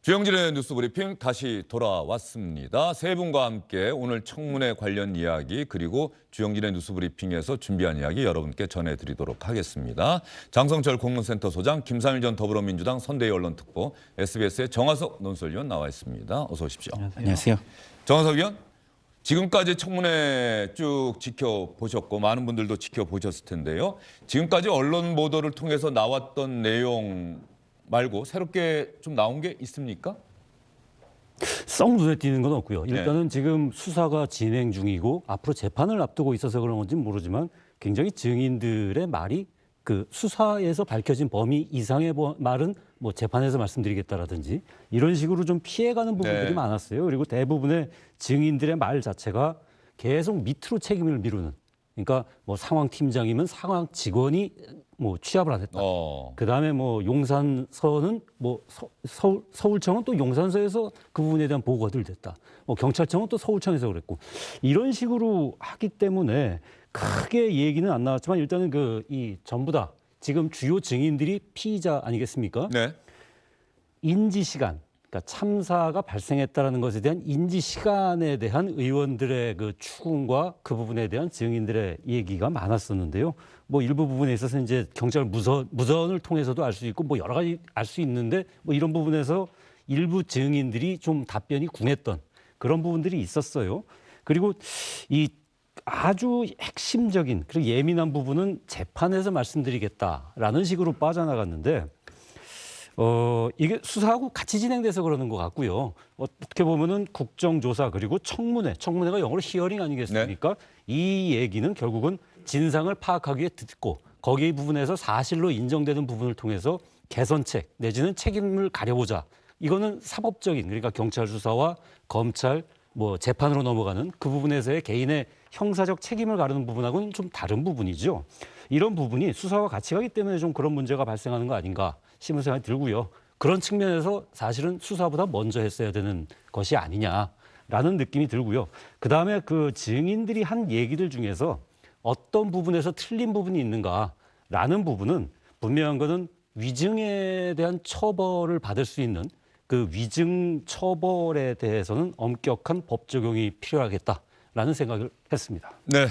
주영진의 뉴스브리핑 다시 돌아왔습니다. 세 분과 함께 오늘 청문회 관련 이야기 그리고 주영진의 뉴스브리핑에서 준비한 이야기 여러분께 전해드리도록 하겠습니다. 장성철 공문센터 소장, 김삼일 전 더불어민주당 선대위 언론특보, SBS의 정화석 논설위원 나와 있습니다. 어서 오십시오. 안녕하세요. 정화석 위원, 지금까지 청문회 쭉 지켜보셨고 많은 분들도 지켜보셨을 텐데요. 지금까지 언론 보도를 통해서 나왔던 내용 말고 새롭게 좀 나온 게 있습니까? 썩 눈에 띄는 건 없고요. 일단은 지금 수사가 진행 중이고 앞으로 재판을 앞두고 있어서 그런 건지 모르지만 굉장히 증인들의 말이 그 수사에서 밝혀진 범위 이상의 말은 뭐 재판에서 말씀드리겠다라든지 이런 식으로 좀 피해가는 부분들이 많았어요. 그리고 대부분의 증인들의 말 자체가 계속 밑으로 책임을 미루는. 그러니까 뭐 상황팀장이면 상황 직원이 뭐 취합을 안 했다. 그다음에 뭐 용산서는 뭐 서울청은 또 용산서에서 그 부분에 대한 보고가 덜 됐다. 뭐 경찰청은 또 서울청에서 그랬고 이런 식으로 하기 때문에 크게 얘기는 안 나왔지만 일단은 이 전부 다 지금 주요 증인들이 피의자 아니겠습니까? 네. 인지 시간. 그러니까 참사가 발생했다라는 것에 대한 인지 시간에 대한 의원들의 그 추궁과 그 부분에 대한 증인들의 얘기가 많았었는데요. 뭐 일부 부분에 있어서 이제 경찰 무전을 통해서도 알 수 있고 뭐 여러 가지 알 수 있는데 뭐 이런 부분에서 일부 증인들이 좀 답변이 궁했던 그런 부분들이 있었어요. 그리고 이 아주 핵심적인 그리고 예민한 부분은 재판에서 말씀드리겠다라는 식으로 빠져나갔는데 이게 수사하고 같이 진행돼서 그러는 것 같고요. 어떻게 보면은 국정조사 그리고 청문회가 영어로 히어링 아니겠습니까? 네. 이 얘기는 결국은 진상을 파악하기 위해 듣고 거기 부분에서 사실로 인정되는 부분을 통해서 개선책 내지는 책임을 가려보자. 이거는 사법적인 그러니까 경찰 수사와 검찰 뭐 재판으로 넘어가는 그 부분에서의 개인의 형사적 책임을 가르는 부분하고는 좀 다른 부분이죠. 이런 부분이 수사와 같이 가기 때문에 좀 그런 문제가 발생하는 거 아닌가 싶은 생각이 들고요. 그런 측면에서 사실은 수사보다 먼저 했어야 되는 것이 아니냐라는 느낌이 들고요. 그다음에 그 증인들이 한 얘기들 중에서 어떤 부분에서 틀린 부분이 있는가라는 부분은 분명한 것은 위증에 대한 처벌을 받을 수 있는 그 위증 처벌에 대해서는 엄격한 법 적용이 필요하겠다라는 생각을 했습니다. 네.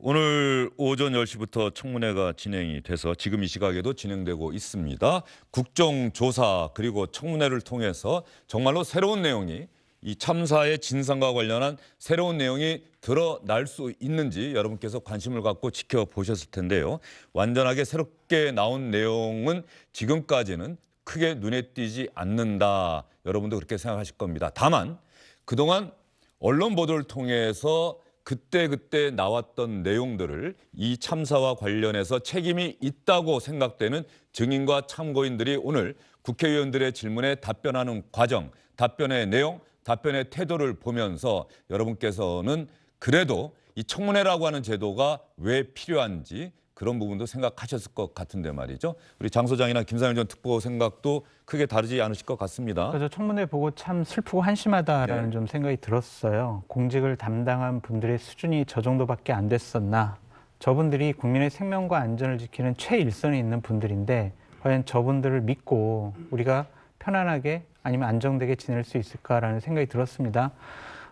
오늘 오전 10시부터 청문회가 진행이 돼서 지금 이 시각에도 진행되고 있습니다. 국정조사 그리고 청문회를 통해서 정말로 새로운 내용이 이 참사의 진상과 관련한 새로운 내용이 드러날 수 있는지 여러분께서 관심을 갖고 지켜보셨을 텐데요. 완전하게 새롭게 나온 내용은 지금까지는 크게 눈에 띄지 않는다. 여러분도 그렇게 생각하실 겁니다. 다만 그동안 언론 보도를 통해서 그때 나왔던 내용들을 이 참사와 관련해서 책임이 있다고 생각되는 증인과 참고인들이 오늘 국회의원들의 질문에 답변하는 과정, 답변의 내용, 답변의 태도를 보면서 여러분께서는 그래도 이 청문회라고 하는 제도가 왜 필요한지 그런 부분도 생각하셨을 것 같은데 말이죠. 우리 장 소장이나 김삼일 전 특보 생각도 크게 다르지 않으실 것 같습니다. 그래서 청문회 보고 참 슬프고 한심하다라는 좀 생각이 들었어요. 공직을 담당한 분들의 수준이 저 정도밖에 안 됐었나. 저분들이 국민의 생명과 안전을 지키는 최일선에 있는 분들인데 과연 저분들을 믿고 우리가 편안하게 아니면 안정되게 지낼 수 있을까라는 생각이 들었습니다.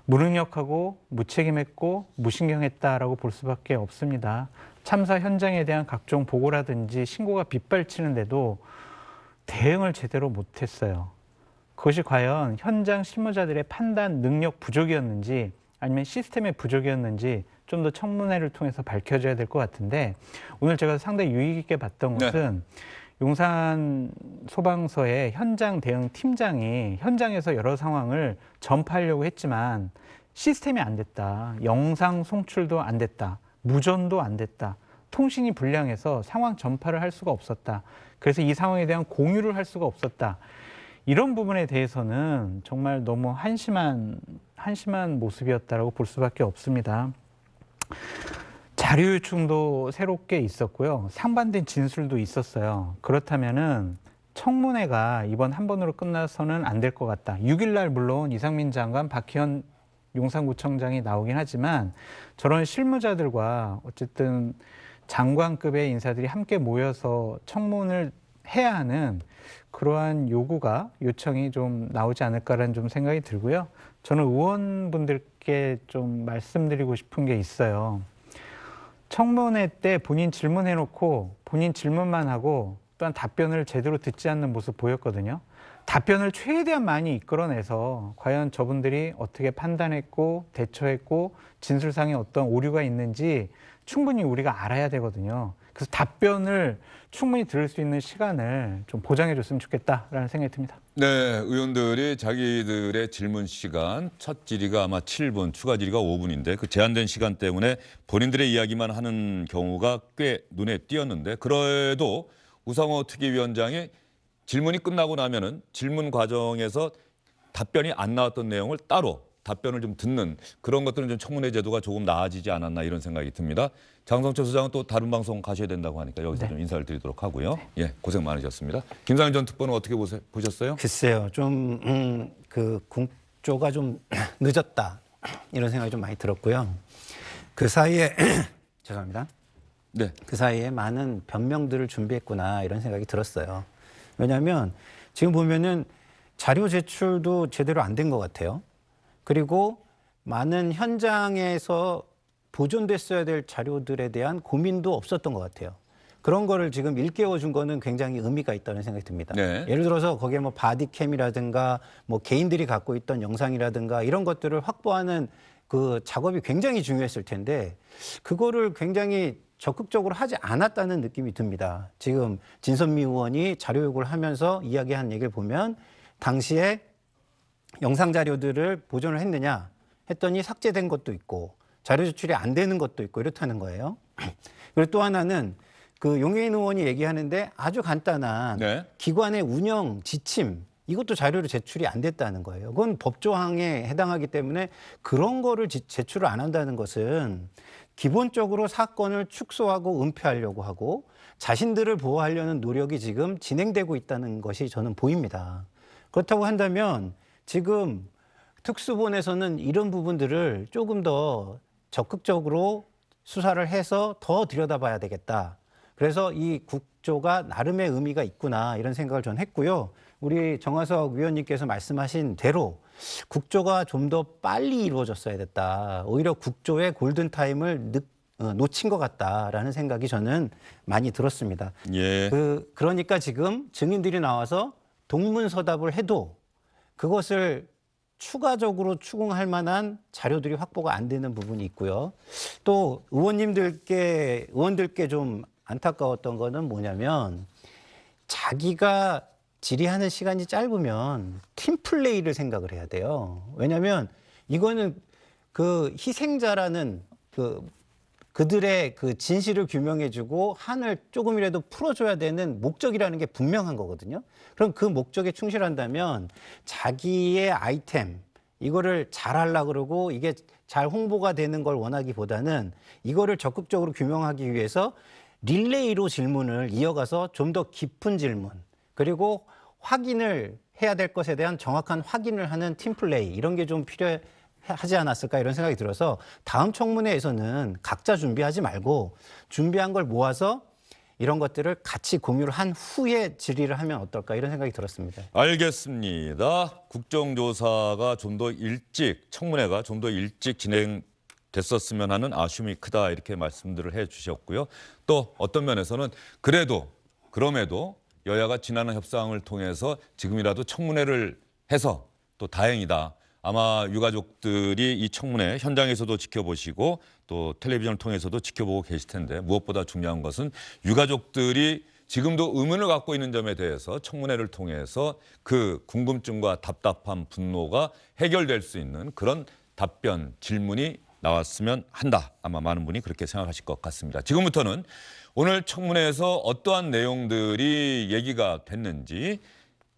무능력하고 무책임했고 무신경했다라고 볼 수밖에 없습니다. 참사 현장에 대한 각종 보고라든지 신고가 빗발치는데도 대응을 제대로 못했어요. 그것이 과연 현장 실무자들의 판단 능력 부족이었는지 아니면 시스템의 부족이었는지 좀 더 청문회를 통해서 밝혀져야 될 것 같은데 오늘 제가 상당히 유의 깊게 봤던 것은 용산 소방서의 현장 대응 팀장이 현장에서 여러 상황을 전파하려고 했지만 시스템이 안 됐다. 영상 송출도 안 됐다. 무전도 안 됐다. 통신이 불량해서 상황 전파를 할 수가 없었다. 그래서 이 상황에 대한 공유를 할 수가 없었다. 이런 부분에 대해서는 정말 너무 한심한 모습이었다라고 볼 수밖에 없습니다. 자료 요청도 새롭게 있었고요. 상반된 진술도 있었어요. 그렇다면은 청문회가 이번 한 번으로 끝나서는 안 될 것 같다. 6일 날 물론 이상민 장관, 박희원 용산구청장이 나오긴 하지만 저런 실무자들과 어쨌든 장관급의 인사들이 함께 모여서 청문을 해야 하는 그러한 요청이 좀 나오지 않을까라는 좀 생각이 들고요. 저는 의원분들께 좀 말씀드리고 싶은 게 있어요. 청문회 때 본인 질문해놓고 본인 질문만 하고 또한 답변을 제대로 듣지 않는 모습 보였거든요. 답변을 최대한 많이 이끌어내서 과연 저분들이 어떻게 판단했고 대처했고 진술상에 어떤 오류가 있는지 충분히 우리가 알아야 되거든요. 그래서 답변을 충분히 들을 수 있는 시간을 좀 보장해 줬으면 좋겠다라는 생각이 듭니다. 네, 의원들이 자기들의 질문 시간 첫 질의가 아마 7분, 추가 질의가 5분인데 그 제한된 시간 때문에 본인들의 이야기만 하는 경우가 꽤 눈에 띄었는데 그래도 우상호 특위위원장이 질문이 끝나고 나면은 질문 과정에서 답변이 안 나왔던 내용을 따로 답변을 좀 듣는 그런 것들은 좀 청문회 제도가 조금 나아지지 않았나 이런 생각이 듭니다. 장성철 소장은 또 다른 방송 가셔야 된다고 하니까 여기서 네. 좀 인사를 드리도록 하고요. 예, 고생 많으셨습니다. 김상현 전 특보는 어떻게 보셨어요? 글쎄요, 좀 그 국조가 좀 늦었다 이런 생각이 좀 많이 들었고요. 그 사이에 죄송합니다. 네. 그 사이에 많은 변명들을 준비했구나 이런 생각이 들었어요. 왜냐하면 지금 보면은 자료 제출도 제대로 안 된 것 같아요. 그리고 많은 현장에서 보존됐어야 될 자료들에 대한 고민도 없었던 것 같아요. 그런 거를 지금 일깨워 준 거는 굉장히 의미가 있다는 생각이 듭니다. 네. 예를 들어서 거기에 뭐 바디캠이라든가 뭐 개인들이 갖고 있던 영상이라든가 이런 것들을 확보하는 그 작업이 굉장히 중요했을 텐데 그거를 굉장히 적극적으로 하지 않았다는 느낌이 듭니다. 지금 진선미 의원이 자료 요구를 하면서 이야기한 얘기를 보면 당시에 영상 자료들을 보존을 했느냐 했더니 삭제된 것도 있고 자료 제출이 안 되는 것도 있고 이렇다는 거예요. 그리고 또 하나는 그 용해인 의원이 얘기하는데 아주 간단한 네. 기관의 운영 지침 이것도 자료로 제출이 안 됐다는 거예요. 그건 법조항에 해당하기 때문에 그런 거를 제출을 안 한다는 것은 기본적으로 사건을 축소하고 은폐하려고 하고 자신들을 보호하려는 노력이 지금 진행되고 있다는 것이 저는 보입니다. 그렇다고 한다면 지금 특수본에서는 이런 부분들을 조금 더 적극적으로 수사를 해서 더 들여다봐야 되겠다. 그래서 이 국조가 나름의 의미가 있구나 이런 생각을 전 했고요. 우리 정화석 위원님께서 말씀하신 대로 국조가 좀 더 빨리 이루어졌어야 됐다. 오히려 국조의 골든타임을 놓친 것 같다라는 생각이 저는 많이 들었습니다. 예. 그러니까 지금 증인들이 나와서 동문서답을 해도 그것을 추가적으로 추궁할 만한 자료들이 확보가 안 되는 부분이 있고요. 또 의원들께 좀 안타까웠던 거는 뭐냐면 자기가 질의하는 시간이 짧으면 팀플레이를 생각을 해야 돼요. 왜냐하면 이거는 그 희생자라는 그들의 그 진실을 규명해주고 한을 조금이라도 풀어줘야 되는 목적이라는 게 분명한 거거든요. 그럼 그 목적에 충실한다면 자기의 아이템 이거를 잘 하려고 그러고 이게 잘 홍보가 되는 걸 원하기보다는 이거를 적극적으로 규명하기 위해서 릴레이로 질문을 이어가서 좀 더 깊은 질문 그리고 확인을 해야 될 것에 대한 정확한 확인을 하는 팀플레이 이런 게 좀 필요하지 않았을까 이런 생각이 들어서 다음 청문회에서는 각자 준비하지 말고 준비한 걸 모아서 이런 것들을 같이 공유를 한 후에 질의를 하면 어떨까 이런 생각이 들었습니다. 알겠습니다. 국정조사가 좀 더 일찍 청문회가 좀 더 일찍 진행됐었으면 하는 아쉬움이 크다 이렇게 말씀들을 해주셨고요. 또 어떤 면에서는 그럼에도 여야가 지난한 협상을 통해서 지금이라도 청문회를 해서 또 다행이다. 아마 유가족들이 이 청문회 현장에서도 지켜보시고 또 텔레비전을 통해서도 지켜보고 계실 텐데 무엇보다 중요한 것은 유가족들이 지금도 의문을 갖고 있는 점에 대해서 청문회를 통해서 그 궁금증과 답답한 분노가 해결될 수 있는 그런 답변, 질문이 나왔으면 한다. 아마 많은 분이 그렇게 생각하실 것 같습니다. 지금부터는 오늘 청문회에서 어떠한 내용들이 얘기가 됐는지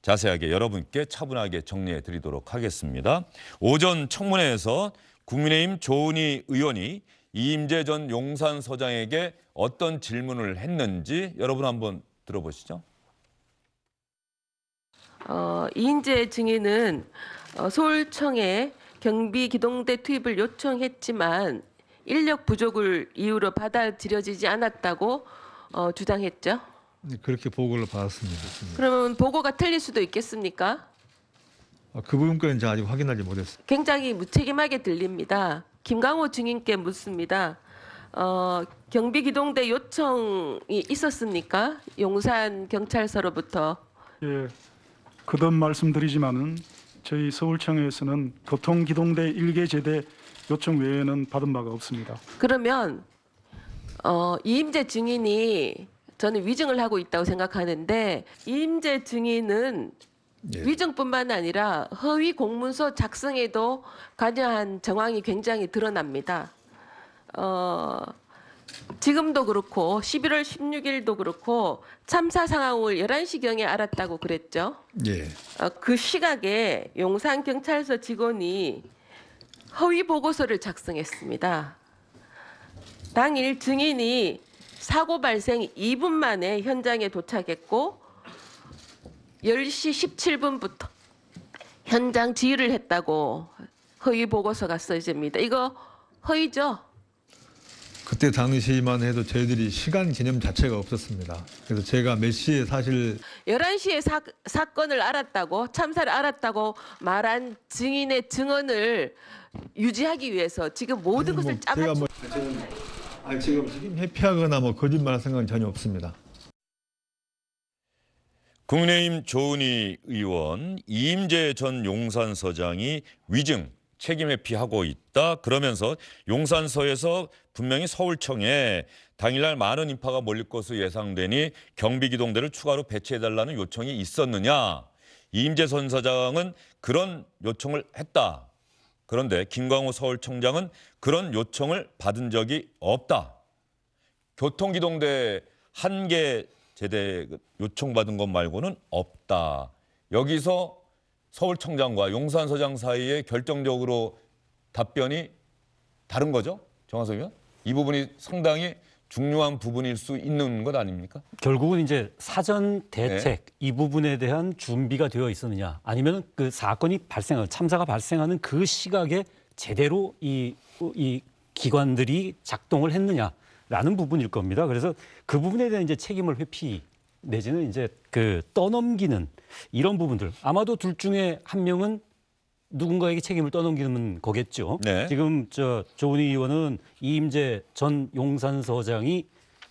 자세하게 여러분께 차분하게 정리해 드리도록 하겠습니다. 오전 청문회에서 국민의힘 조은희 의원이 이임재 전 용산서장에게 어떤 질문을 했는지 여러분 한번 들어보시죠. 이인재 증인은 서울청에 경비기동대 투입을 요청했지만 인력 부족을 이유로 받아들여지지 않았다고 주장했죠. 네, 그렇게 보고를 받았습니다. 그러면 보고가 틀릴 수도 있겠습니까? 그 부분까지는 제가 아직 확인하지 못했습니다. 굉장히 무책임하게 들립니다. 김강호 증인께 묻습니다. 경비기동대 요청이 있었습니까? 용산 경찰서로부터. 예, 거듭 말씀드리지만은 저희 서울청에서는 교통기동대 1개 제대 요청 외에는 받은 바가 없습니다. 그러면 이임재 증인이 저는 위증을 하고 있다고 생각하는데 이임재 증인은 예. 위증뿐만 아니라 허위 공문서 작성에도 관여한 정황이 굉장히 드러납니다. 지금도 그렇고 11월 16일도 그렇고 참사 상황을 11시경에 알았다고 그랬죠. 예. 그 시각에 용산경찰서 직원이 허위 보고서를 작성했습니다. 당일 증인이 사고 발생 2분 만에 현장에 도착했고 10시 17분부터 현장 지휘를 했다고 허위 보고서가 써집니다. 이거 허위죠? 그때 당시만 해도 저희들이 시간 개념 자체가 없었습니다. 그래서 제가 몇 시에 사실 11시에 사건을 알았다고 참사를 알았다고 말한 증인의 증언을 유지하기 위해서 지금 모든 것을 제가 짜맞추 지금 회피하거나 거짓말할 생각은 전혀 없습니다. 국민의힘 조은희 의원, 이임재 전 용산서장이 위증, 책임 회피하고 있다. 그러면서 용산서에서 분명히 서울청에 당일날 많은 인파가 몰릴 것으로 예상되니 경비기동대를 추가로 배치해달라는 요청이 있었느냐. 이임재 전 서장은 그런 요청을 했다. 그런데 김광호 서울청장은 그런 요청을 받은 적이 없다. 교통기동대 한 개 제대 요청받은 것 말고는 없다. 여기서 서울청장과 용산서장 사이에 결정적으로 답변이 다른 거죠? 정화석 의원? 이 부분이 상당히 중요한 부분일 수 있는 것 아닙니까? 결국은 이제 사전 대책 이 부분에 대한 준비가 되어 있었느냐, 아니면 그 사건이 참사가 발생하는 그 시각에 제대로 이 기관들이 작동을 했느냐라는 부분일 겁니다. 그래서 그 부분에 대한 이제 책임을 회피 내지는 이제 그 떠넘기는 이런 부분들, 아마도 둘 중에 한 명은 누군가에게 책임을 떠넘기는 거겠죠. 네. 지금 조은희 의원은 이임재 전 용산서장이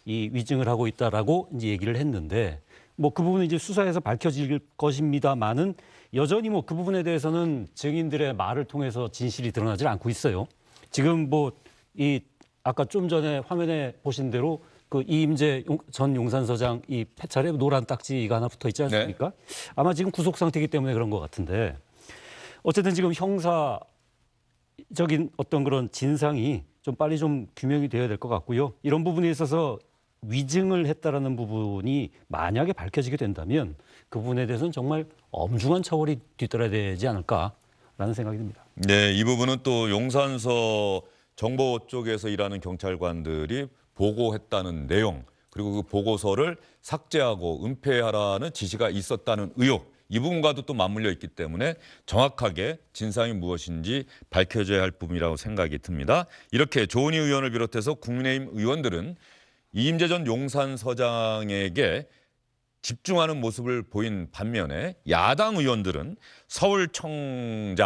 이 위증을 하고 있다라고 이제 얘기를 했는데, 뭐 그 부분은 이제 수사에서 밝혀질 것입니다만은 여전히 뭐 그 부분에 대해서는 증인들의 말을 통해서 진실이 드러나질 않고 있어요. 지금 뭐 이 아까 좀 전에 화면에 보신 대로 그 이임재 전 용산서장 이 패찰에 노란 딱지가 하나 붙어 있지 않습니까? 네. 아마 지금 구속 상태이기 때문에 그런 것 같은데, 어쨌든 지금 형사적인 어떤 그런 진상이 좀 빨리 좀 규명이 되어야 될 것 같고요. 이런 부분에 있어서 위증을 했다라는 부분이 만약에 밝혀지게 된다면 그 부분에 대해서는 정말 엄중한 처벌이 뒤따라야 되지 않을까라는 생각이 듭니다. 네, 이 부분은 또 용산서 정보 쪽에서 일하는 경찰관들이 보고했다는 내용, 그리고 그 보고서를 삭제하고 은폐하라는 지시가 있었다는 의혹, 이 부분과도 또 맞물려 있기 때문에 정확하게 진상이 무엇인지 밝혀져야 할 부분이라고 생각이 듭니다. 이렇게 조은희 의원을 비롯해서 국민의힘 의원들은 이임재 전 용산서장에게 집중하는 모습을 보인 반면에 야당 의원들은 서울청장에게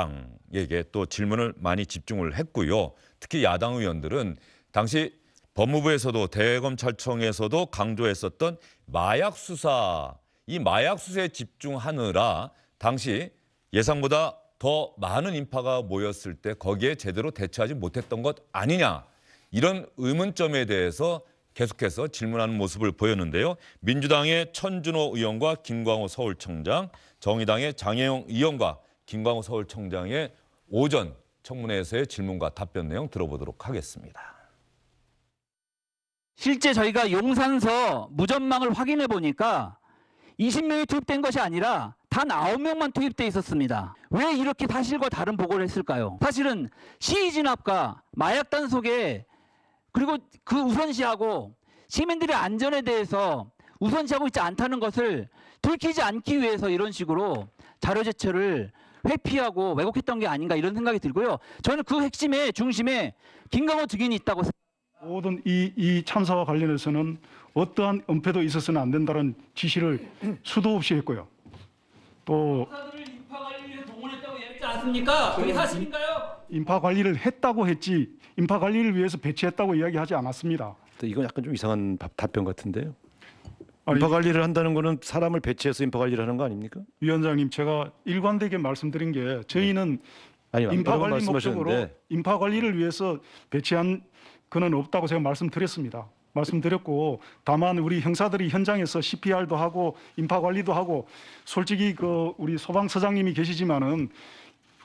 또 질문을 많이 집중을 했고요. 특히 야당 의원들은 당시 법무부에서도 대검찰청에서도 강조했었던 마약 수사, 이 마약 수사에 집중하느라 당시 예상보다 더 많은 인파가 모였을 때 거기에 제대로 대처하지 못했던 것 아니냐, 이런 의문점에 대해서 계속해서 질문하는 모습을 보였는데요. 민주당의 천준호 의원과 김광호 서울청장, 정의당의 장혜영 의원과 김광호 서울청장의 오전 청문회에서의 질문과 답변 내용 들어보도록 하겠습니다. 실제 저희가 용산서 무전망을 확인해 보니까 20명이 투입된 것이 아니라 단 9명만 투입돼 있었습니다. 왜 이렇게 사실과 다른 보고를 했을까요? 사실은 시위 진압과 마약 단속에, 그리고 그 우선시하고 시민들의 안전에 대해서 우선시하고 있지 않다는 것을 들키지 않기 위해서 이런 식으로 자료 제출을 회피하고 왜곡했던 게 아닌가, 이런 생각이 들고요. 저는 그 핵심에 중심에 김광호 증인이 있다고 생각합니다. 모든 이 참사와 관련해서는 어떠한 은폐도 있어서는 안 된다는 지시를 수도 없이 했고요. 또 조사들을 인파 관리에 동원했다고 얘기했지 않습니까? 그게 사실인가요? 인파 관리를 했다고 했지 인파 관리를 위해서 배치했다고 이야기하지 않았습니다. 이건 약간 좀 이상한 답변 같은데요. 아니, 인파 관리를 한다는 거는 사람을 배치해서 인파 관리를 하는 거 아닙니까? 위원장님, 제가 일관되게 말씀드린 게 저희는 아니, 인파 여러 번 관리 목적으로 말씀하셨는데 인파 관리를 위해서 배치한 그는 없다고 제가 말씀드렸고 다만 우리 형사들이 현장에서 CPR도 하고 인파 관리도 하고 솔직히 그 우리 소방서장님이 계시지만은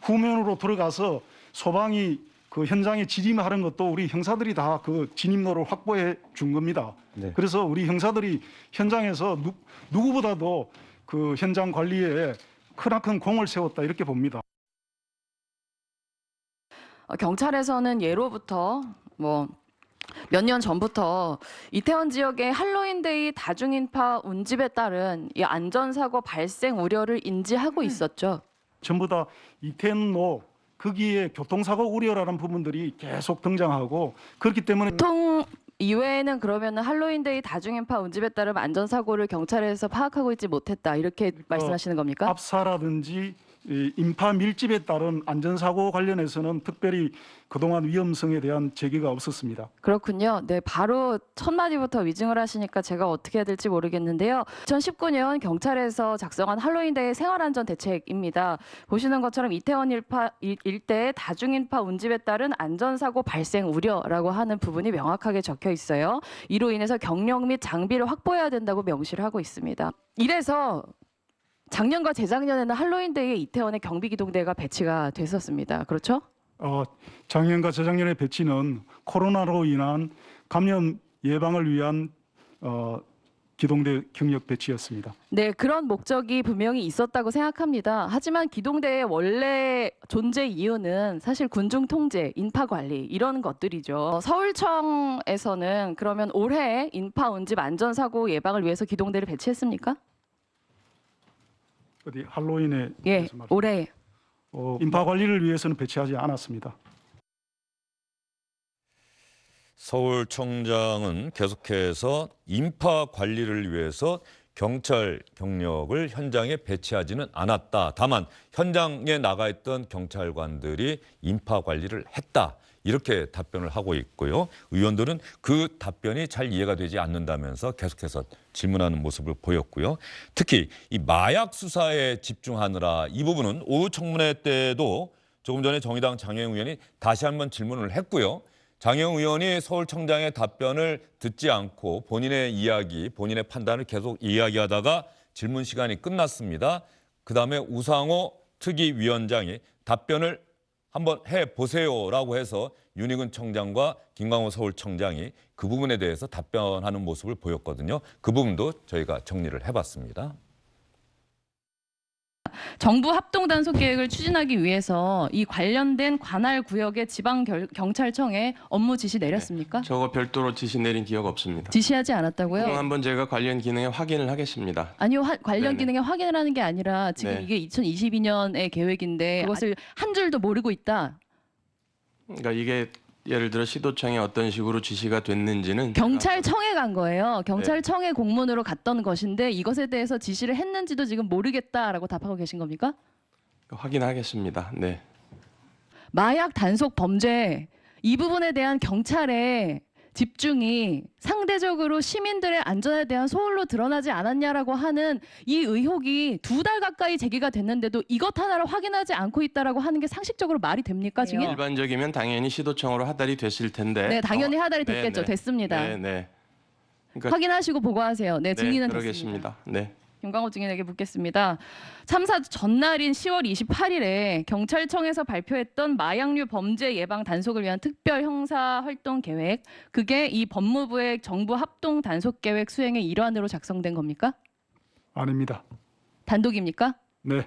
후면으로 들어가서 소방이 그 현장에 진입하는 것도 우리 형사들이 다 그 진입로를 확보해 준 겁니다. 네. 그래서 우리 형사들이 현장에서 누구보다도 그 현장 관리에 크나큰 공을 세웠다 이렇게 봅니다. 경찰에서는 예로부터 몇 년 전부터 이태원 지역의 할로윈데이 다중인파 운집에 따른 이 안전사고 발생 우려를 인지하고 있었죠. 전부 다 이태원로 거기에 교통사고 우려라는 부분들이 계속 등장하고 그렇기 때문에 보통 이외에는 그러면은 할로윈데이 다중인파 운집에 따른 안전사고를 경찰에서 파악하고 있지 못했다 이렇게 말씀하시는 겁니까? 압사라든지 이 인파 밀집에 따른 안전사고 관련해서는 특별히 그동안 위험성에 대한 제기가 없었습니다. 그렇군요. 네, 바로 첫 마디부터 위증을 하시니까 제가 어떻게 해야 될지 모르겠는데요. 2019년 경찰에서 작성한 할로윈데이 생활안전 대책입니다. 보시는 것처럼 이태원 일대 다중인파 운집에 따른 안전사고 발생 우려라고 하는 부분이 명확하게 적혀 있어요. 이로 인해서 경력 및 장비를 확보해야 된다고 명시를 하고 있습니다. 이래서 작년과 재작년에는 할로윈데이에 이태원에 경비기동대가 배치가 됐었습니다. 그렇죠? 작년과 재작년의 배치는 코로나로 인한 감염 예방을 위한 기동대 경력 배치였습니다. 네, 그런 목적이 분명히 있었다고 생각합니다. 하지만 기동대의 원래 존재 이유는 사실 군중 통제, 인파 관리 이런 것들이죠. 서울청에서는 그러면 올해 인파 운집 안전사고 예방을 위해서 기동대를 배치했습니까? 어디 할로윈에 예, 올해. 인파 관리를 위해서는 배치하지 않았습니다. 서울청장은 계속해서 인파 관리를 위해서 경찰 경력을 현장에 배치하지는 않았다. 다만 현장에 나가 있던 경찰관들이 인파 관리를 했다. 이렇게 답변을 하고 있고요. 의원들은 그 답변이 잘 이해가 되지 않는다면서 계속해서 질문하는 모습을 보였고요. 특히 이 마약 수사에 집중하느라 이 부분은 오후 청문회 때도 조금 전에 정의당 장혜영 의원이 다시 한번 질문을 했고요. 장혜영 의원이 서울청장의 답변을 듣지 않고 본인의 이야기, 본인의 판단을 계속 이야기하다가 질문 시간이 끝났습니다. 그다음에 우상호 특위위원장이 답변을 한번 해보세요라고 해서 윤희근 청장과 김광호 서울청장이 그 부분에 대해서 답변하는 모습을 보였거든요. 그 부분도 저희가 정리를 해봤습니다. 정부 합동 단속 계획을 추진하기 위해서 이 관련된 관할 구역의 지방 경찰청에 업무 지시 내렸습니까? 저거 별도로 지시 내린 기억 없습니다. 지시하지 않았다고요? 한번 제가 관련 기능에 확인을 하겠습니다. 아니요, 관련 네네. 기능에 확인을 하는 게 아니라 지금 네. 이게 2022년의 계획인데 그것을 한 줄도 모르고 있다. 그러니까 이게 예를 들어 시도청에 어떤 식으로 지시가 됐는지는 경찰청에 간 거예요. 경찰청에 공문으로 갔던 것인데 이것에 대해서 지시를 했는지도 지금 모르겠다라고 답하고 계신 겁니까? 확인하겠습니다. 네. 마약 단속 범죄 이 부분에 대한 경찰의 집중이 상대적으로 시민들의 안전에 대한 소홀로 드러나지 않았냐라고 하는 이 의혹이 2달 가까이 제기가 됐는데도 이것 하나를 확인하지 않고 있다라고 하는 게 상식적으로 말이 됩니까, 증인? 일반적이면 당연히 시도청으로 하달이 됐을 텐데. 네, 당연히 하달이 됐겠죠. 네. 됐습니다. 네, 네. 그러니까, 확인하시고 보고하세요. 네, 증인은 그러겠습니다. 됐습니다. 네. 김광호 증인에게 묻겠습니다. 참사 전날인 10월 28일에 경찰청에서 발표했던 마약류 범죄 예방 단속을 위한 특별 형사 활동 계획, 그게 이 법무부의 정부 합동 단속 계획 수행의 일환으로 작성된 겁니까? 아닙니다. 단독입니까? 네.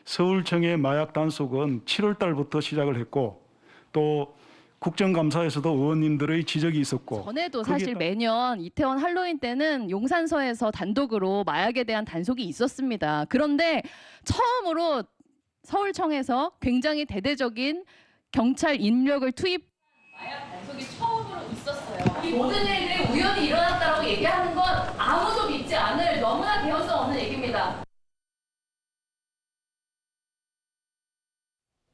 서울청의 마약 단속은 7월 달부터 시작을 했고 또 국정감사에서도 의원님들의 지적이 있었고 전에도 사실 매년 이태원 할로윈 때는 용산서에서 단독으로 마약에 대한 단속이 있었습니다. 그런데 처음으로 서울청에서 굉장히 대대적인 경찰 인력을 투입 마약 단속이 처음으로 있었습니다. 있었어요. 이 모든 일들이 우연히 일어났다고 얘기하는 건 아무도 믿지 않을 너무나 개연성 없는 얘기입니다.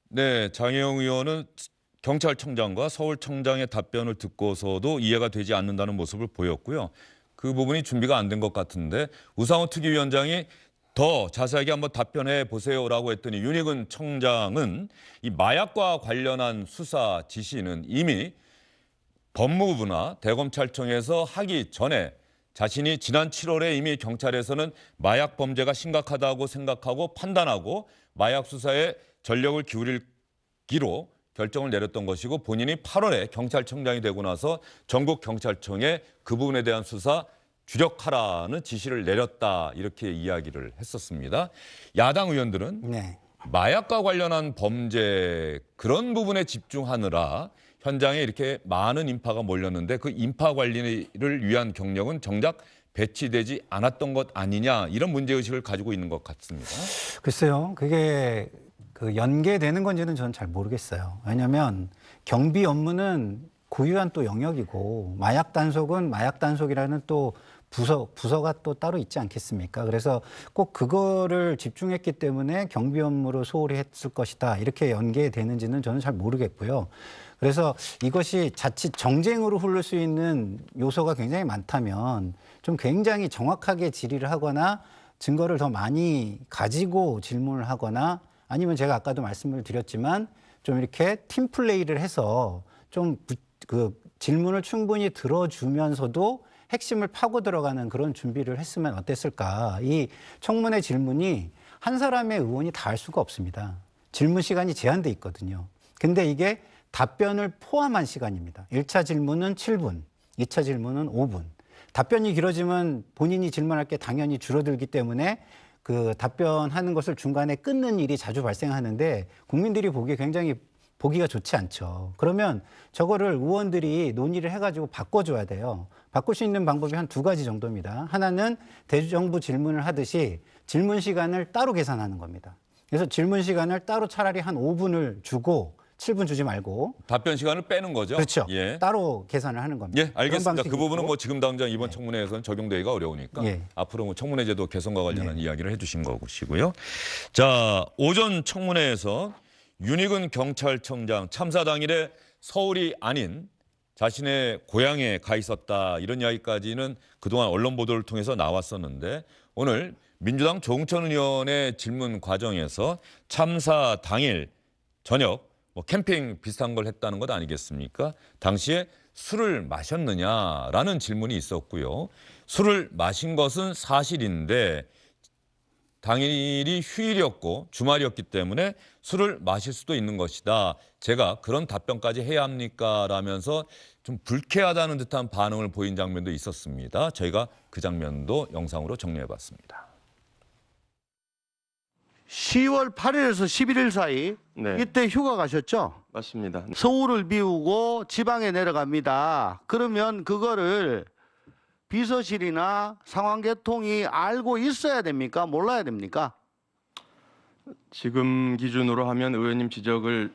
네, 장혜영 의원은 경찰청장과 서울청장의 답변을 듣고서도 이해가 되지 않는다는 모습을 보였고요. 그 부분이 준비가 안 된 것 같은데 우상호 특위위원장이 더 자세하게 한번 답변해 보세요라고 했더니 윤희근 청장은 이 마약과 관련한 수사 지시는 이미 법무부나 대검찰청에서 하기 전에 자신이 지난 7월에 이미 경찰에서는 마약 범죄가 심각하다고 생각하고 판단하고 마약 수사에 전력을 기울이기로 결정을 내렸던 것이고 본인이 8월에 경찰청장이 되고 나서 전국 경찰청에 그 부분에 대한 수사 주력하라는 지시를 내렸다 이렇게 이야기를 했었습니다. 야당 의원들은 네. 마약과 관련한 범죄 그런 부분에 집중하느라 현장에 이렇게 많은 인파가 몰렸는데 그 인파 관리를 위한 경력은 정작 배치되지 않았던 것 아니냐 이런 문제의식을 가지고 있는 것 같습니다. 글쎄요. 그게 그 연계되는 건지는 저는 잘 모르겠어요. 왜냐하면 경비 업무는 고유한 또 영역이고 마약 단속은 마약 단속이라는 또 부서가 또 따로 있지 않겠습니까? 그래서 꼭 그거를 집중했기 때문에 경비 업무로 소홀히 했을 것이다. 이렇게 연계되는지는 저는 잘 모르겠고요. 그래서 이것이 자칫 정쟁으로 흐를 수 있는 요소가 굉장히 많다면 좀 굉장히 정확하게 질의를 하거나 증거를 더 많이 가지고 질문을 하거나 아니면 제가 아까도 말씀을 드렸지만 좀 이렇게 팀 플레이를 해서 좀 그 질문을 충분히 들어주면서도 핵심을 파고 들어가는 그런 준비를 했으면 어땠을까. 이 청문회 질문이 한 사람의 의원이 다 할 수가 없습니다. 질문 시간이 제한돼 있거든요. 근데 이게 답변을 포함한 시간입니다. 1차 질문은 7분, 2차 질문은 5분. 답변이 길어지면 본인이 질문할 게 당연히 줄어들기 때문에 그 답변하는 것을 중간에 끊는 일이 자주 발생하는데 국민들이 보기에 굉장히 보기가 좋지 않죠. 그러면 저거를 의원들이 논의를 해가지고 바꿔줘야 돼요. 바꿀 수 있는 방법이 한 2가지 정도입니다. 하나는 대정부 질문을 하듯이 질문 시간을 따로 계산하는 겁니다. 그래서 질문 시간을 따로 차라리 한 5분을 주고 7분 주지 말고 답변 시간을 빼는 거죠? 그렇죠. 예. 따로 계산을 하는 겁니다. 예, 알겠습니다. 그 부분은 있고. 뭐 지금 당장 이번 청문회에서는 적용되기가 어려우니까 예. 앞으로 뭐 청문회제도 개선과 관련한 이야기를 해주신 것이고요. 자, 오전 청문회에서 윤희근 경찰청장 참사 당일에 서울이 아닌 자신의 고향에 가 있었다 이런 이야기까지는 그동안 언론 보도를 통해서 나왔었는데 오늘 민주당 조응천 의원의 질문 과정에서 참사 당일 저녁 뭐 캠핑 비슷한 걸 했다는 것 아니겠습니까? 당시에 술을 마셨느냐라는 질문이 있었고요. 술을 마신 것은 사실인데 당일이 휴일이었고 주말이었기 때문에 술을 마실 수도 있는 것이다. 제가 그런 답변까지 해야 합니까? 라면서 좀 불쾌하다는 듯한 반응을 보인 장면도 있었습니다. 저희가 그 장면도 영상으로 정리해봤습니다. 10월 8일에서 11일 사이 네. 이때 휴가 가셨죠? 맞습니다. 서울을 비우고 지방에 내려갑니다. 그러면 그거를 비서실이나 상황계통이 알고 있어야 됩니까? 몰라야 됩니까? 지금 기준으로 하면 의원님 지적을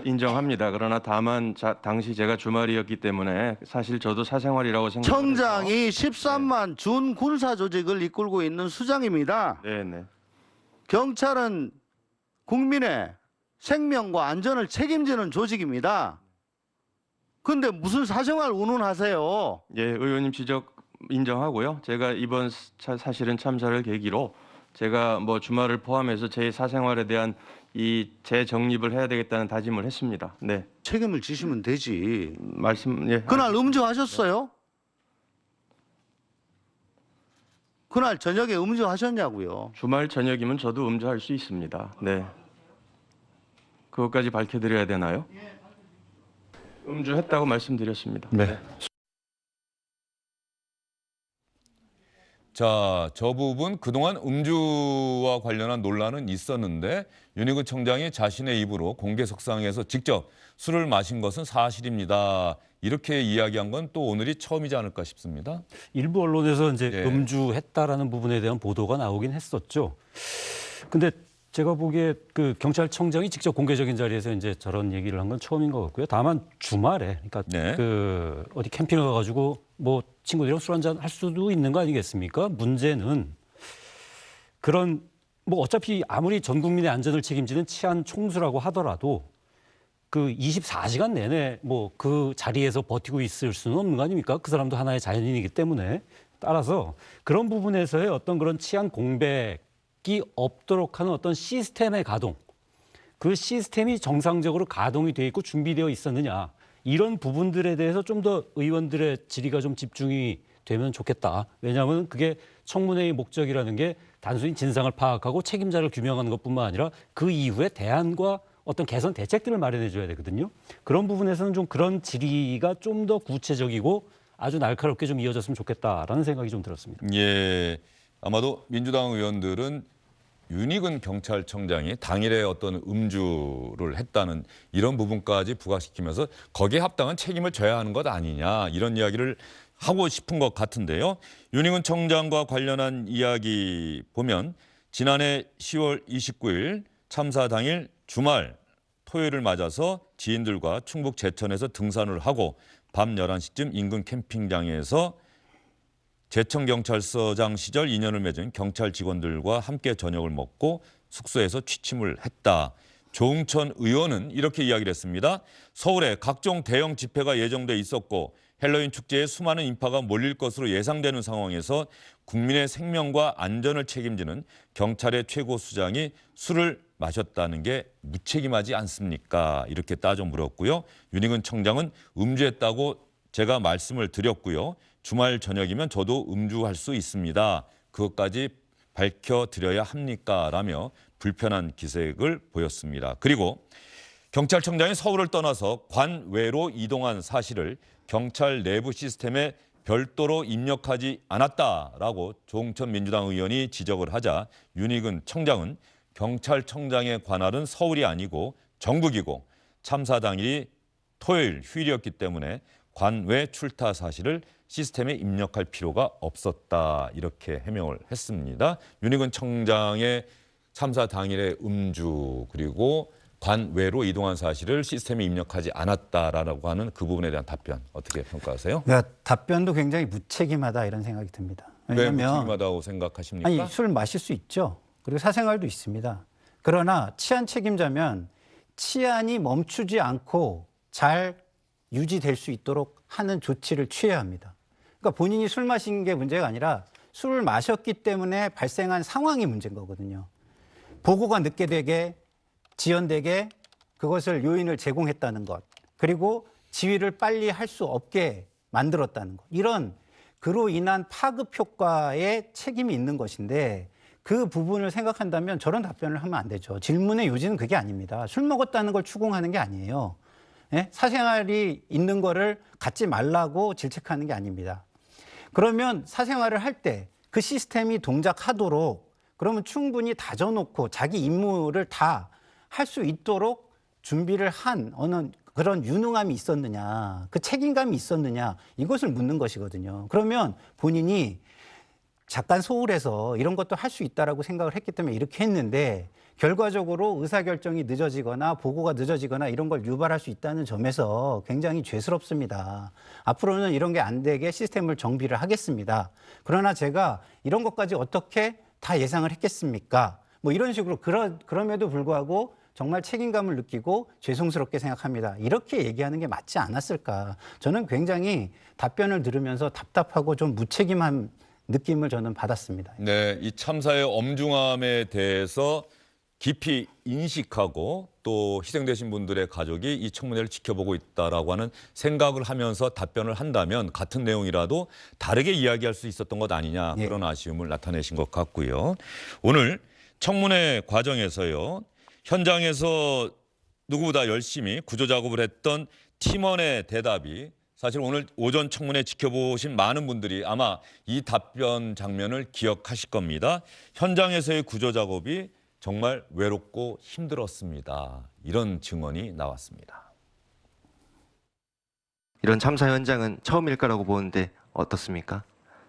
인정합니다. 그러나 다만 당시 제가 주말이었기 때문에 사실 저도 사생활이라고 생각합니다. 청장이 13만 준 군사 조직을 이끌고 있는 수장입니다. 네네. 경찰은 국민의 생명과 안전을 책임지는 조직입니다. 근데 무슨 사생활 운운하세요? 예, 의원님 지적 인정하고요. 제가 이번 사실은 참사를 계기로 제가 뭐 주말을 포함해서 제 사생활에 대한 이 재정립을 해야 되겠다는 다짐을 했습니다. 네. 책임을 지시면 되지. 예. 그날 음주하셨어요? 그날 저녁에 음주하셨냐고요? 주말 저녁이면 저도 음주할 수 있습니다. 네. 그것까지 밝혀드려야 되나요? 음주했다고 말씀드렸습니다. 네. 자, 저 부분 그동안 음주와 관련한 논란은 있었는데 윤희근 청장이 자신의 입으로 공개석상에서 직접 술을 마신 것은 사실입니다. 이렇게 이야기한 건 또 오늘이 처음이지 않을까 싶습니다. 일부 언론에서 이제 예. 음주했다라는 부분에 대한 보도가 나오긴 했었죠. 근데 제가 보기에 그 경찰청장이 직접 공개적인 자리에서 이제 저런 얘기를 한 건 처음인 것 같고요. 다만 주말에 그러니까 네. 그 어디 캠핑을 가가지고 뭐 친구들이랑 술 한잔 할 수도 있는 거 아니겠습니까? 문제는 그런 뭐 어차피 아무리 전 국민의 안전을 책임지는 치안 총수라고 하더라도 그 24시간 내내 뭐 그 자리에서 버티고 있을 수는 없는 거 아닙니까? 그 사람도 하나의 자연인이기 때문에 따라서 그런 부분에서의 어떤 그런 치안 공백이 없도록 하는 어떤 시스템의 가동, 그 시스템이 정상적으로 가동이 돼 있고 준비되어 있었느냐 이런 부분들에 대해서 좀 더 의원들의 질의가 좀 집중이 되면 좋겠다. 왜냐하면 그게 청문회의 목적이라는 게 단순히 진상을 파악하고 책임자를 규명하는 것뿐만 아니라 그 이후에 대안과 어떤 개선 대책들을 마련해 줘야 되거든요. 그런 부분에서는 좀 그런 질의가 좀 더 구체적이고 아주 날카롭게 좀 이어졌으면 좋겠다라는 생각이 좀 들었습니다. 예, 아마도 민주당 의원들은 윤희근 경찰청장이 당일에 어떤 음주를 했다는 이런 부분까지 부각시키면서 거기에 합당한 책임을 져야 하는 것 아니냐 이런 이야기를 하고 싶은 것 같은데요. 윤희근 청장과 관련한 이야기 보면 지난해 10월 29일 참사 당일 주말 토요일을 맞아서 지인들과 충북 제천에서 등산을 하고 밤 11시쯤 인근 캠핑장에서 제천경찰서장 시절 인연을 맺은 경찰 직원들과 함께 저녁을 먹고 숙소에서 취침을 했다. 조응천 의원은 이렇게 이야기를 했습니다. 서울에 각종 대형 집회가 예정돼 있었고 헬로윈 축제에 수많은 인파가 몰릴 것으로 예상되는 상황에서 국민의 생명과 안전을 책임지는 경찰의 최고 수장이 술을 마셨다는 게 무책임하지 않습니까? 이렇게 따져 물었고요. 윤희근 청장은 음주했다고 제가 말씀을 드렸고요. 주말 저녁이면 저도 음주할 수 있습니다. 그것까지 밝혀드려야 합니까? 라며 불편한 기색을 보였습니다. 그리고 경찰청장이 서울을 떠나서 관외로 이동한 사실을 경찰 내부 시스템에 별도로 입력하지 않았다라고 조응천 민주당 의원이 지적을 하자 윤희근 청장은 경찰청장의 관할은 서울이 아니고 전국이고 참사 당일이 토요일 휴일이었기 때문에 관외 출타 사실을 시스템에 입력할 필요가 없었다 이렇게 해명을 했습니다. 윤희근 청장의 참사 당일의 음주 그리고 관외로 이동한 사실을 시스템에 입력하지 않았다라고 하는 그 부분에 대한 답변 어떻게 평가하세요? 네, 답변도 굉장히 무책임하다 이런 생각이 듭니다. 왜 무책임하다고 생각하십니까? 아니, 술 마실 수 있죠. 그리고 사생활도 있습니다. 그러나 치안 책임자면 치안이 멈추지 않고 잘 유지될 수 있도록 하는 조치를 취해야 합니다. 그러니까 본인이 술 마신 게 문제가 아니라 술을 마셨기 때문에 발생한 상황이 문제인 거거든요. 보고가 늦게 되게 지연되게 그것을 요인을 제공했다는 것, 그리고 지휘를 빨리 할 수 없게 만들었다는 것, 이런 그로 인한 파급 효과에 책임이 있는 것인데 그 부분을 생각한다면 저런 답변을 하면 안 되죠. 질문의 요지는 그게 아닙니다. 술 먹었다는 걸 추궁하는 게 아니에요. 예? 사생활이 있는 거를 갖지 말라고 질책하는 게 아닙니다. 그러면 사생활을 할 때 그 시스템이 동작하도록 그러면 충분히 다져놓고 자기 임무를 다 할 수 있도록 준비를 한 어느 그런 유능함이 있었느냐, 그 책임감이 있었느냐, 이것을 묻는 것이거든요. 그러면 본인이 잠깐 소홀해서 이런 것도 할 수 있다라고 생각을 했기 때문에 이렇게 했는데 결과적으로 의사결정이 늦어지거나 보고가 늦어지거나 이런 걸 유발할 수 있다는 점에서 굉장히 죄스럽습니다. 앞으로는 이런 게 안 되게 시스템을 정비를 하겠습니다. 그러나 제가 이런 것까지 어떻게 다 예상을 했겠습니까? 뭐 이런 식으로 그럼에도 불구하고 정말 책임감을 느끼고 죄송스럽게 생각합니다. 이렇게 얘기하는 게 맞지 않았을까? 저는 굉장히 답변을 들으면서 답답하고 좀 무책임한 느낌을 저는 받았습니다. 네, 이 참사의 엄중함에 대해서 깊이 인식하고 또 희생되신 분들의 가족이 이 청문회를 지켜보고 있다라고 하는 생각을 하면서 답변을 한다면 같은 내용이라도 다르게 이야기할 수 있었던 것 아니냐 그런 아쉬움을 나타내신 것 같고요. 오늘 청문회 과정에서요. 현장에서 누구보다 열심히 구조 작업을 했던 팀원의 대답이 사실 오늘 오전 청문회 지켜보신 많은 분들이 아마 이 답변 장면을 기억하실 겁니다. 현장에서의 구조 작업이 정말 외롭고 힘들었습니다. 이런 증언이 나왔습니다. 이런 참사 현장은 처음일 거라고 보는데 어떻습니까?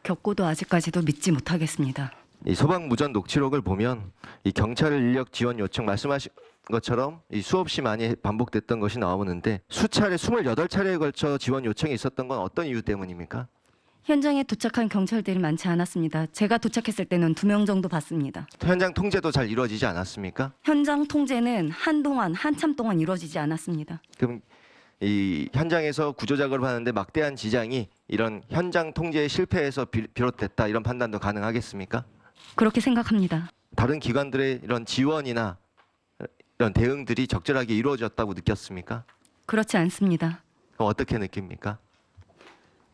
겪고도 아직까지도 믿지 못하겠습니다. 이 소방무전 녹취록을 보면 이 경찰 인력 지원 요청 말씀하신 것처럼 이 수없이 많이 반복됐던 것이 나오는데 수차례 28차례에 걸쳐 지원 요청이 있었던 건 어떤 이유 때문입니까? 현장에 도착한 경찰들이 많지 않았습니다. 제가 도착했을 때는 2명 정도 봤습니다. 현장 통제도 잘 이루어지지 않았습니까? 현장 통제는 한참 동안 이루어지지 않았습니다. 그럼 이 현장에서 구조 작업을 하는데 막대한 지장이 이런 현장 통제의 실패에서 비롯됐다 이런 판단도 가능하겠습니까? 그렇게 생각합니다. 다른 기관들의 이런 지원이나 이런 대응들이 적절하게 이루어졌다고 느꼈습니까? 그렇지 않습니다. 그럼 어떻게 느낍니까?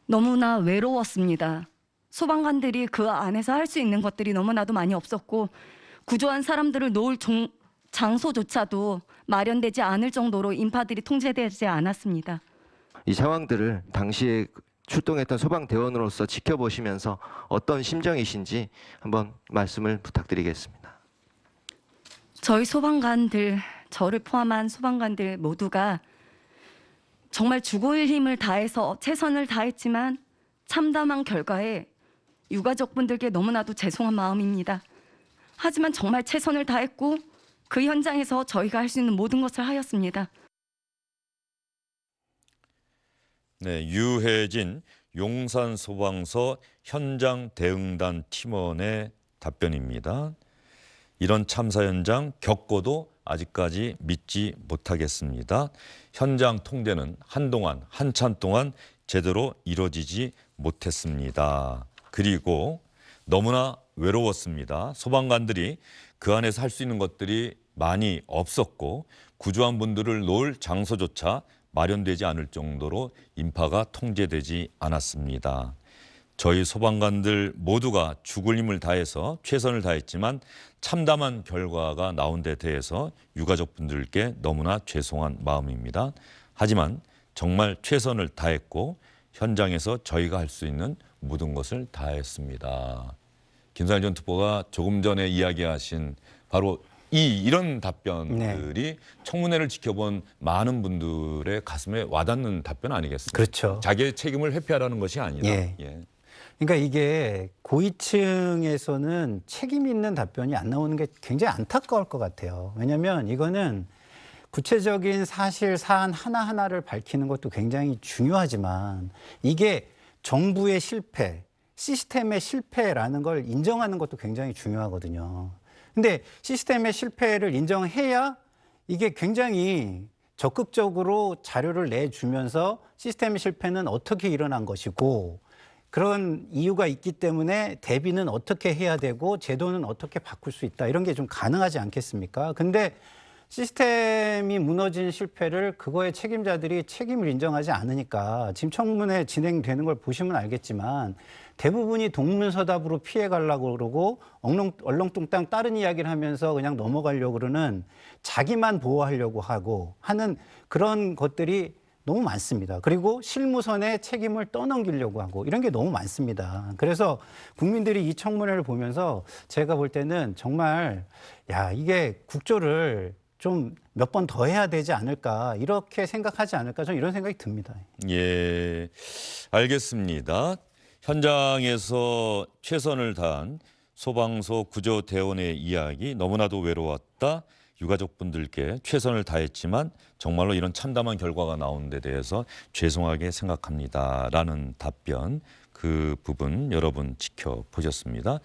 너무나 외로웠습니다. 소방관들이 그 안에서 할 수 있는 것들이 너무나도 많이 없었고 구조한 사람들을 놓을 장소조차도 마련되지 않을 정도로 인파들이 통제되지 않았습니다. 이 상황들을 당시에 출동했던 소방대원으로서 지켜보시면서 어떤 심정이신지 한번 말씀을 부탁드리겠습니다. 저희 소방관들, 저를 포함한 소방관들 모두가 정말 죽을 힘을 다해서 최선을 다했지만 참담한 결과에 유가족분들께 너무나도 죄송한 마음입니다. 하지만 정말 최선을 다했고 그 현장에서 저희가 할 수 있는 모든 것을 하였습니다. 네, 유혜진 용산소방서 현장 대응단 팀원의 답변입니다. 이런 참사 현장 겪고도 아직까지 믿지 못하겠습니다. 현장 통제는 한참 동안 제대로 이루어지지 못했습니다. 그리고 너무나 외로웠습니다. 소방관들이 그 안에서 할 수 있는 것들이 많이 없었고 구조한 분들을 놓을 장소조차 마련되지 않을 정도로 인파가 통제되지 않았습니다. 저희 소방관들 모두가 죽을 힘을 다해서 최선을 다했지만 참담한 결과가 나온 데 대해서 유가족분들께 너무나 죄송한 마음입니다. 하지만 정말 최선을 다했고 현장에서 저희가 할 수 있는 모든 것을 다했습니다. 김상일 전 특보가 조금 전에 이야기하신 바로 이런 답변들이 청문회를 지켜본 많은 분들의 가슴에 와닿는 답변 아니겠습니까? 그렇죠. 자기의 책임을 회피하라는 것이 아니라. 예. 그러니까 이게 고위층에서는 책임 있는 답변이 안 나오는 게 굉장히 안타까울 것 같아요. 왜냐하면 이거는 구체적인 사실 사안 하나하나를 밝히는 것도 굉장히 중요하지만 이게 정부의 실패, 시스템의 실패라는 걸 인정하는 것도 굉장히 중요하거든요. 근데 시스템의 실패를 인정해야 이게 굉장히 적극적으로 자료를 내주면서 시스템의 실패는 어떻게 일어난 것이고 그런 이유가 있기 때문에 대비는 어떻게 해야 되고 제도는 어떻게 바꿀 수 있다 이런 게 좀 가능하지 않겠습니까? 근데 시스템이 무너진 실패를 그거의 책임자들이 책임을 인정하지 않으니까 지금 청문회 진행되는 걸 보시면 알겠지만 대부분이 동문서답으로 피해가려고 그러고 얼렁뚱땅 다른 이야기를 하면서 그냥 넘어가려고 그러는 자기만 보호하려고 하고 하는 그런 것들이 너무 많습니다. 그리고 실무선에 책임을 떠넘기려고 하고 이런 게 너무 많습니다. 그래서 국민들이 이 청문회를 보면서 제가 볼 때는 정말 이게 국조를 좀 몇 번 더 해야 되지 않을까 이렇게 생각하지 않을까 저는 이런 생각이 듭니다. 예, 알겠습니다. 현장에서 최선을 다한 소방서 구조대원의 이야기 너무나도 외로웠다. 유가족분들께 최선을 다했지만 정말로 이런 참담한 결과가 나온 데 대해서 죄송하게 생각합니다라는 답변 그 부분 여러분 지켜보셨습니다.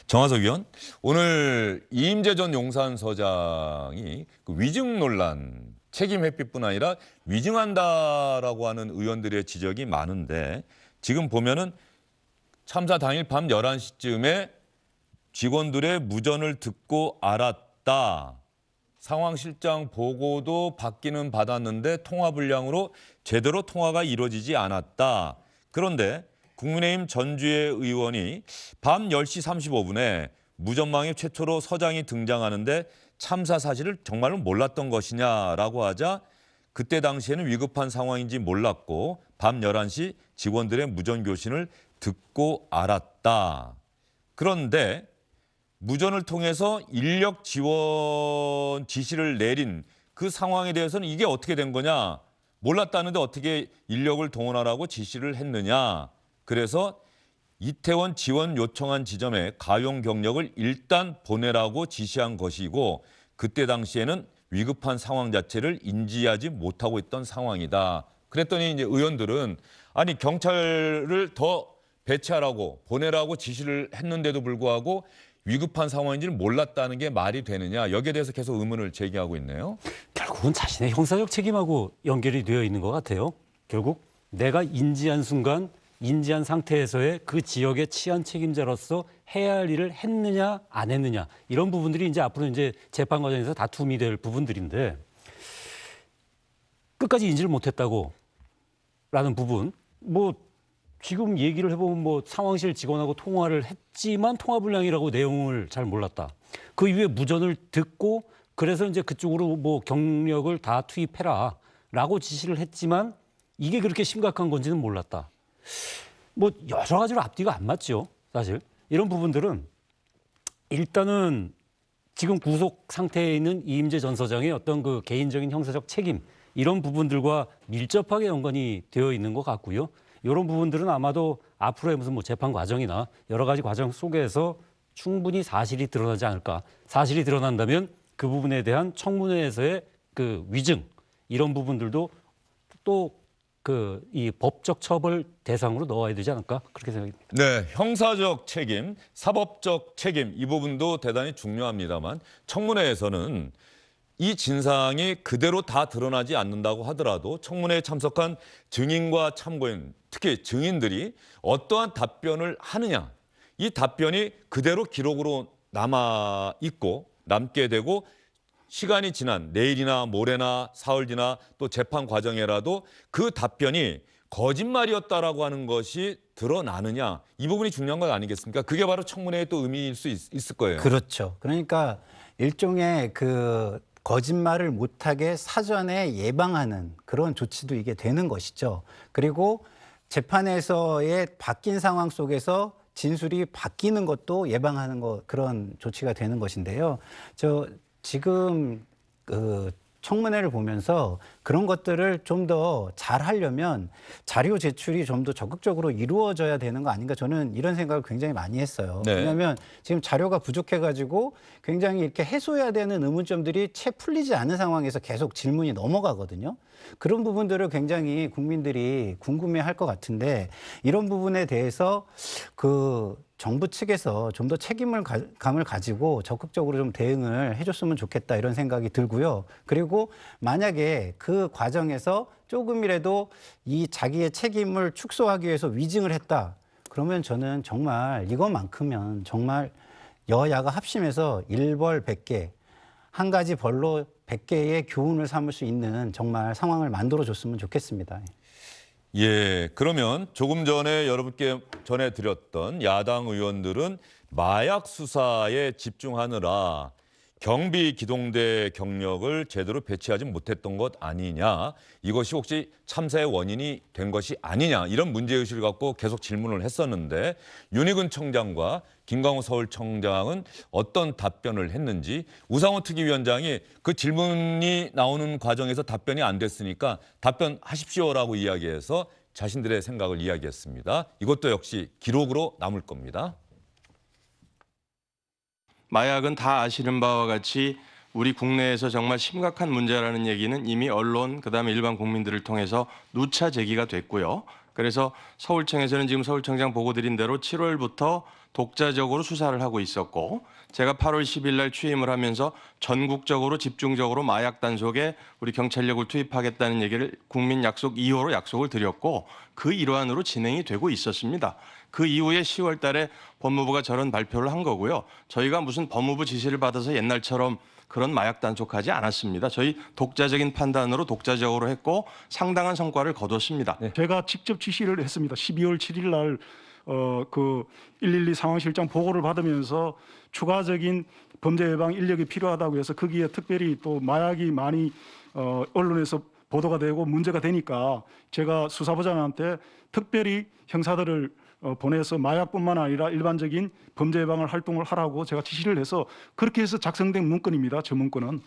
정화석 의원, 오늘 이임재 전 용산서장이 그 위증 논란 책임 회피뿐 아니라 위증한다라고 하는 의원들의 지적이 많은데 지금 보면은 참사 당일 밤 11시쯤에 직원들의 무전을 듣고 알았다. 상황실장 보고도 받기는 받았는데 통화 불량으로 제대로 통화가 이루어지지 않았다. 그런데 국민의힘 전주의 의원이 밤 10시 35분에 무전망에 최초로 서장이 등장하는데 참사 사실을 정말로 몰랐던 것이냐라고 하자 그때 당시에는 위급한 상황인지 몰랐고 밤 11시 직원들의 무전 교신을 듣고 알았다. 그런데 무전을 통해서 인력 지원 지시를 내린 그 상황에 대해서는 이게 어떻게 된 거냐? 몰랐다는데 어떻게 인력을 동원하라고 지시를 했느냐? 그래서 이태원 지원 요청한 지점에 가용 경력을 일단 보내라고 지시한 것이고 그때 당시에는 위급한 상황 자체를 인지하지 못하고 있던 상황이다. 그랬더니 이제 의원들은 아니 경찰을 더 배치하라고 보내라고 지시를 했는데도 불구하고 위급한 상황인지는 몰랐다는 게 말이 되느냐. 여기에 대해서 계속 의문을 제기하고 있네요. 결국은 자신의 형사적 책임하고 연결이 되어 있는 것 같아요. 결국 내가 인지한 순간 인지한 상태에서의 그 지역의 치안 책임자로서 해야 할 일을 했느냐 안 했느냐 이런 부분들이 이제 앞으로 이제 재판 과정에서 다툼이 될 부분들인데 끝까지 인지를 못했다고 라는 부분 뭐 지금 얘기를 해보면 뭐 상황실 직원하고 통화를 했지만 통화 불량이라고 내용을 잘 몰랐다. 그 이후에 무전을 듣고 그래서 이제 그쪽으로 뭐 경력을 다 투입해라라고 지시를 했지만 이게 그렇게 심각한 건지는 몰랐다. 뭐 여러 가지로 앞뒤가 안 맞죠. 사실 이런 부분들은 일단은 지금 구속 상태에 있는 이임재 전 서장의 어떤 그 개인적인 형사적 책임 이런 부분들과 밀접하게 연관이 되어 있는 것 같고요. 이런 부분들은 아마도 앞으로의 무슨 뭐 재판 과정이나 여러 가지 과정 속에서 충분히 사실이 드러나지 않을까. 사실이 드러난다면 그 부분에 대한 청문회에서의 그 위증 이런 부분들도 또 그 이 법적 처벌 대상으로 넣어야 되지 않을까 그렇게 생각합니다. 네, 형사적 책임, 사법적 책임 이 부분도 대단히 중요합니다만 청문회에서는 이 진상이 그대로 다 드러나지 않는다고 하더라도 청문회에 참석한 증인과 참고인, 특히 증인들이 어떠한 답변을 하느냐, 이 답변이 그대로 기록으로 남아있고 남게 되고 시간이 지난 내일이나 모레나 사흘 지나 또 재판 과정에라도 그 답변이 거짓말이었다라고 하는 것이 드러나느냐, 이 부분이 중요한 것 아니겠습니까? 그게 바로 청문회의 또 의미일 수 있을 거예요. 그렇죠. 그러니까 일종의 그 거짓말을 못하게 사전에 예방하는 그런 조치도 이게 되는 것이죠. 그리고 재판에서의 바뀐 상황 속에서 진술이 바뀌는 것도 예방하는 그런 조치가 되는 것인데요. 지금 그 청문회를 보면서 그런 것들을 좀 더 잘하려면 자료 제출이 좀 더 적극적으로 이루어져야 되는 거 아닌가 저는 이런 생각을 굉장히 많이 했어요. 네. 왜냐하면 지금 자료가 부족해가지고 굉장히 이렇게 해소해야 되는 의문점들이 채 풀리지 않은 상황에서 계속 질문이 넘어가거든요. 그런 부분들을 굉장히 국민들이 궁금해할 것 같은데 이런 부분에 대해서 그 정부 측에서 좀 더 책임감을 가지고 적극적으로 좀 대응을 해줬으면 좋겠다 이런 생각이 들고요. 그리고 만약에 그 과정에서 조금이라도 이 자기의 책임을 축소하기 위해서 위증을 했다. 그러면 저는 정말 이것만큼은 정말 여야가 합심해서 일벌 100개, 한 가지 벌로 100개의 교훈을 삼을 수 있는 정말 상황을 만들어줬으면 좋겠습니다. 예, 그러면 조금 전에 여러분께 전해드렸던 야당 의원들은 마약 수사에 집중하느라 경비 기동대 경력을 제대로 배치하지 못했던 것 아니냐, 이것이 혹시 참사의 원인이 된 것이 아니냐, 이런 문제의식을 갖고 계속 질문을 했었는데 윤희근 청장과 김광호 서울청장은 어떤 답변을 했는지, 우상호 특위위원장이 그 질문이 나오는 과정에서 답변이 안 됐으니까 답변하십시오라고 이야기해서 자신들의 생각을 이야기했습니다. 이것도 역시 기록으로 남을 겁니다. 마약은 다 아시는 바와 같이 우리 국내에서 정말 심각한 문제라는 얘기는 이미 언론 그다음에 일반 국민들을 통해서 누차 제기가 됐고요. 그래서 서울청에서는 지금 서울청장 보고 드린 대로 7월부터 독자적으로 수사를 하고 있었고, 제가 8월 10일 날 취임을 하면서 전국적으로 집중적으로 마약 단속에 우리 경찰력을 투입하겠다는 얘기를 국민 약속 2호로 약속을 드렸고 그 일환으로 진행이 되고 있었습니다. 그 이후에 10월 달에 법무부가 저런 발표를 한 거고요. 저희가 무슨 법무부 지시를 받아서 옛날처럼 그런 마약 단속하지 않았습니다. 저희 독자적인 판단으로 독자적으로 했고 상당한 성과를 거뒀습니다. 제가 직접 지시를 했습니다. 12월 7일 날 그 112 상황실장 보고를 받으면서 추가적인 범죄 예방 인력이 필요하다고 해서 거기에 특별히 또 마약이 많이 언론에서 보도가 되고 문제가 되니까 제가 수사부장한테 특별히 형사들을 보내서 마약뿐만 아니라 일반적인 범죄 예방을 활동을 하라고 제가 지시를 해서 그렇게 해서 작성된 문건입니다. 저 문건은.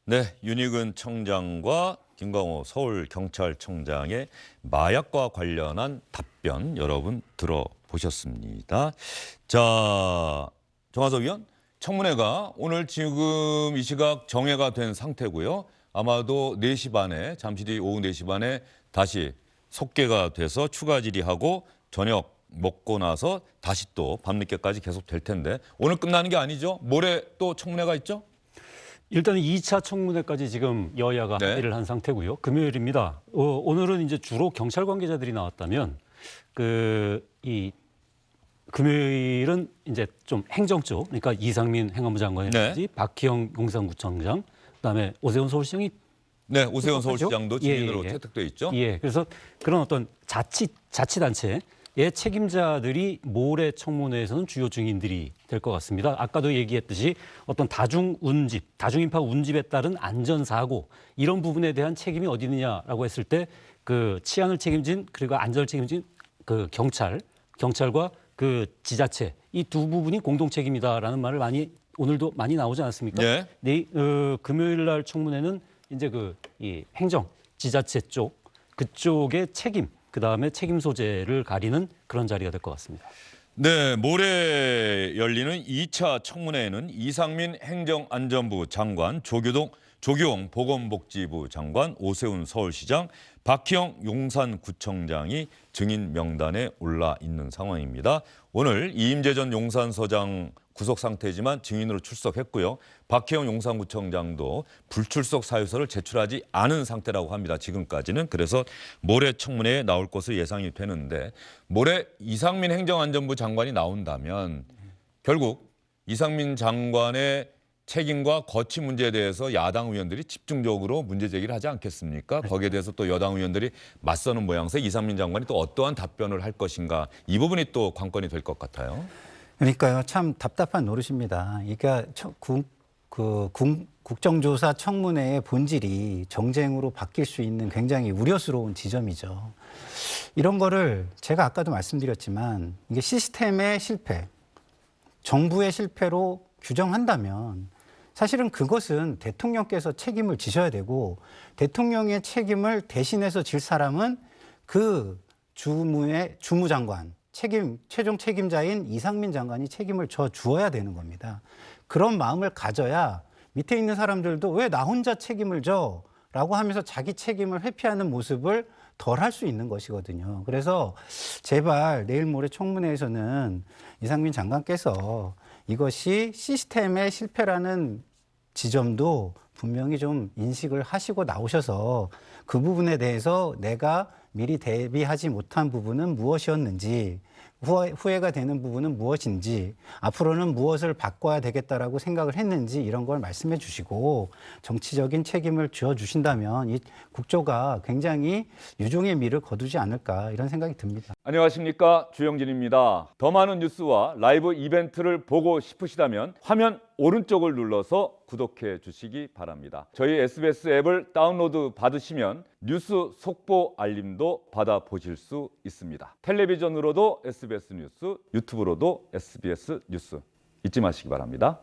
네, 윤희근 청장과 김광호 서울경찰청장의 마약과 관련한 답변 여러분 들어보셨습니다. 자, 정화석 위원, 청문회가 오늘 지금 이 시각 정회가 된 상태고요. 아마도 4시 반에, 잠시 뒤 오후 4시 반에 다시 속개가 돼서 추가 질의하고 저녁 먹고 나서 다시 또 밤늦게까지 계속 될 텐데 오늘 끝나는 게 아니죠? 모레 또 청문회가 있죠? 일단 2차 청문회까지 지금 여야가 네. 합의를 한 상태고요. 금요일입니다. 오늘은 이제 주로 경찰 관계자들이 나왔다면 이 금요일은 이제 좀 행정 쪽, 그러니까 이상민 행안부 장관이라든지 박희영 용산구청장, 그다음에 오세훈 서울시장이 네, 오세훈 서울시장도 증인으로 채택돼 있죠. 예, 그래서 그런 어떤 자치단체의 책임자들이 모레 청문회에서는 주요 증인들이 될 것 같습니다. 아까도 얘기했듯이 어떤 다중인파 운집에 따른 안전사고 이런 부분에 대한 책임이 어디 있느냐라고 했을 때 그 치안을 책임진 그리고 안전을 책임진 그 경찰과 그 지자체 이 두 부분이 공동 책임이다라는 말을 오늘도 많이 나오지 않았습니까? 네. 금요일 날 청문회는 이제 이 행정 지자체 그쪽의 책임 그다음에 책임 소재를 가리는 그런 자리가 될 것 같습니다. 네, 모레 열리는 2차 청문회에는 이상민 행정안전부 장관, 조규용 보건복지부 장관, 오세훈 서울시장, 박희영 용산구청장이 증인 명단에 올라 있는 상황입니다. 오늘 이임재 전 용산서장 구속 상태지만 증인으로 출석했고요. 박희영 용산구청장도 불출석 사유서를 제출하지 않은 상태라고 합니다. 지금까지는. 그래서 모레 청문회에 나올 것으로 예상이 되는데 모레 이상민 행정안전부 장관이 나온다면 결국 이상민 장관의 책임과 거취 문제에 대해서 야당 의원들이 집중적으로 문제 제기를 하지 않겠습니까? 거기에 대해서 또 여당 의원들이 맞서는 모양새 이상민 장관이 또 어떠한 답변을 할 것인가 이 부분이 또 관건이 될 것 같아요. 그러니까요, 참 답답한 노릇입니다. 그러니까 국정조사 청문회의 본질이 정쟁으로 바뀔 수 있는 굉장히 우려스러운 지점이죠. 이런 거를 제가 아까도 말씀드렸지만 이게 시스템의 실패, 정부의 실패로 규정한다면 사실은 그것은 대통령께서 책임을 지셔야 되고 대통령의 책임을 대신해서 질 사람은 그 주무장관, 최종 책임자인 이상민 장관이 책임을 져 주어야 되는 겁니다. 그런 마음을 가져야 밑에 있는 사람들도 왜 나 혼자 책임을 져? 라고 하면서 자기 책임을 회피하는 모습을 덜 할 수 있는 것이거든요. 그래서 제발 내일 모레 청문회에서는 이상민 장관께서 이것이 시스템의 실패라는 지점도 분명히 좀 인식을 하시고 나오셔서 그 부분에 대해서 내가 미리 대비하지 못한 부분은 무엇이었는지 후회가 되는 부분은 무엇인지 앞으로는 무엇을 바꿔야 되겠다라고 생각을 했는지 이런 걸 말씀해 주시고 정치적인 책임을 쥐어주신다면 이 국조가 굉장히 유종의 미를 거두지 않을까 이런 생각이 듭니다. 안녕하십니까, 주영진입니다. 더 많은 뉴스와 라이브 이벤트를 보고 싶으시다면 화면 오른쪽을 눌러서 구독해 주시기 바랍니다. 저희 SBS 앱을 다운로드 받으시면 뉴스 속보 알림도 받아보실 수 있습니다. 텔레비전으로도 SBS 뉴스, 유튜브로도 SBS 뉴스 잊지 마시기 바랍니다.